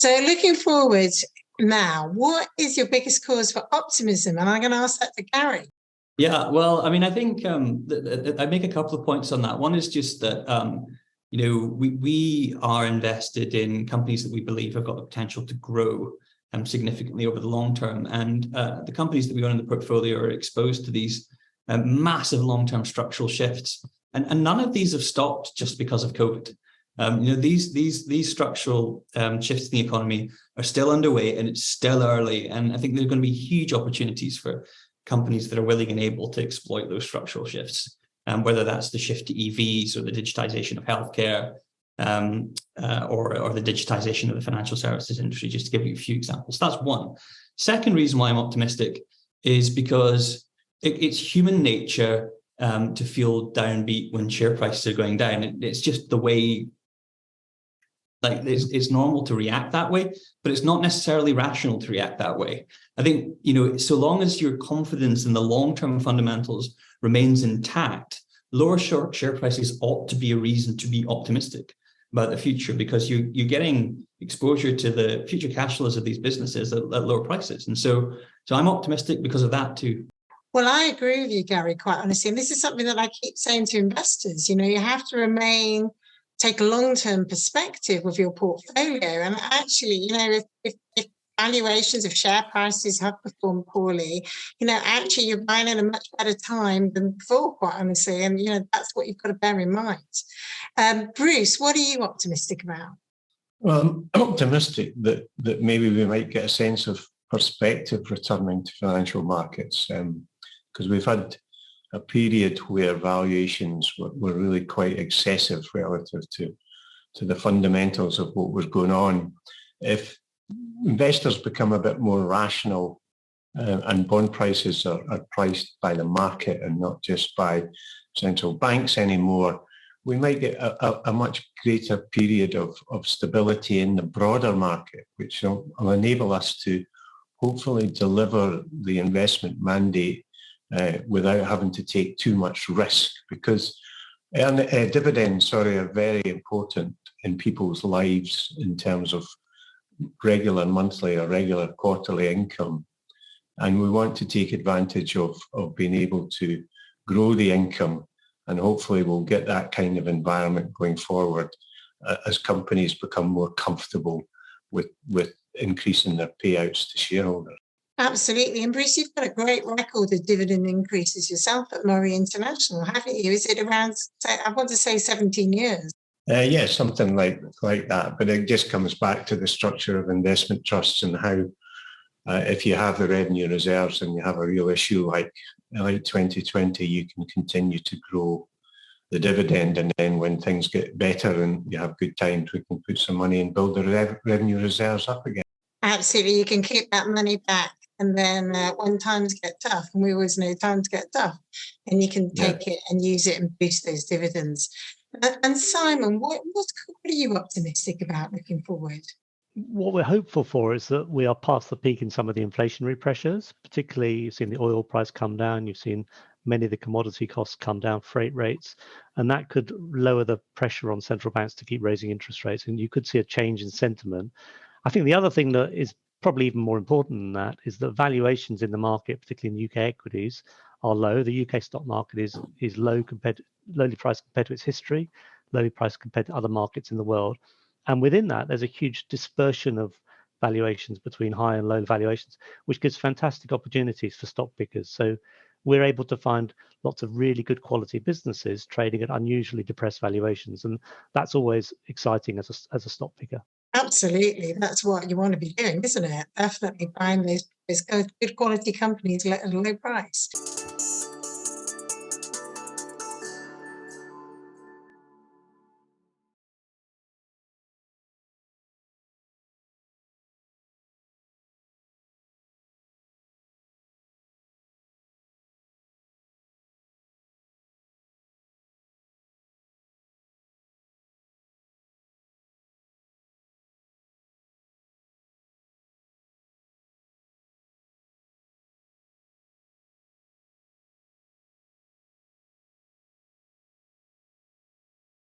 So looking forward now, what is your biggest cause for optimism? And I'm going to ask that to Gary. Yeah, well, I mean, I think I make a couple of points on that. One is just that, we are invested in companies that we believe have got the potential to grow significantly over the long term. And the companies that we own in the portfolio are exposed to these massive long-term structural shifts. And none of these have stopped just because of COVID. These structural shifts in the economy are still underway, and it's still early. And I think there are going to be huge opportunities for companies that are willing and able to exploit those structural shifts, whether that's the shift to EVs or the digitization of healthcare, or the digitization of the financial services industry, just to give you a few examples. That's one. Second reason why I'm optimistic is because it's human nature to feel downbeat when share prices are going down. It's just the way. Like it's normal to react that way, but it's not necessarily rational to react that way. I think, so long as your confidence in the long-term fundamentals remains intact, lower share prices ought to be a reason to be optimistic about the future, because you're getting exposure to the future cash flows of these businesses at lower prices. And so I'm optimistic because of that too. Well, I agree with you, Gary, quite honestly. And this is something that I keep saying to investors. You have to take a long-term perspective of your portfolio. And actually, if valuations of share prices have performed poorly, actually you're buying at a much better time than before, quite honestly. And, that's what you've got to bear in mind. Bruce, what are you optimistic about? Well, I'm optimistic that maybe we might get a sense of perspective returning to financial markets, because we've had a period where valuations were really quite excessive relative to the fundamentals of what was going on. If investors become a bit more rational and bond prices are priced by the market and not just by central banks anymore, we might get a much greater period of stability in the broader market, which will enable us to hopefully deliver the investment mandate without having to take too much risk, because dividends, are very important in people's lives in terms of regular monthly or regular quarterly income. And we want to take advantage of being able to grow the income, and hopefully we'll get that kind of environment going forward as companies become more comfortable with increasing their payouts to shareholders. Absolutely. And Bruce, you've got a great record of dividend increases yourself at Murray International, haven't you? Is it around, I want to say 17 years? Yeah, something like that. But it just comes back to the structure of investment trusts and how if you have the revenue reserves and you have a real issue like 2020, you can continue to grow the dividend. And then when things get better and you have good times, we can put some money and build the revenue reserves up again. Absolutely. You can keep that money back. And then when times get tough, and we always know times get tough, and you can take it and use it and boost those dividends. And Simon, what are you optimistic about looking forward? What we're hopeful for is that we are past the peak in some of the inflationary pressures. Particularly, you've seen the oil price come down, you've seen many of the commodity costs come down, freight rates, and that could lower the pressure on central banks to keep raising interest rates, and you could see a change in sentiment. I think the other thing that is probably even more important than that is that valuations in the market, particularly in UK equities, are low. The UK stock market is lowly priced compared to its history, lowly priced compared to other markets in the world. And within that, there's a huge dispersion of valuations between high and low valuations, which gives fantastic opportunities for stock pickers. So we're able to find lots of really good quality businesses trading at unusually depressed valuations. And that's always exciting as a stock picker. Absolutely. That's what you want to be doing, isn't it? Definitely buying those good quality companies at a low price.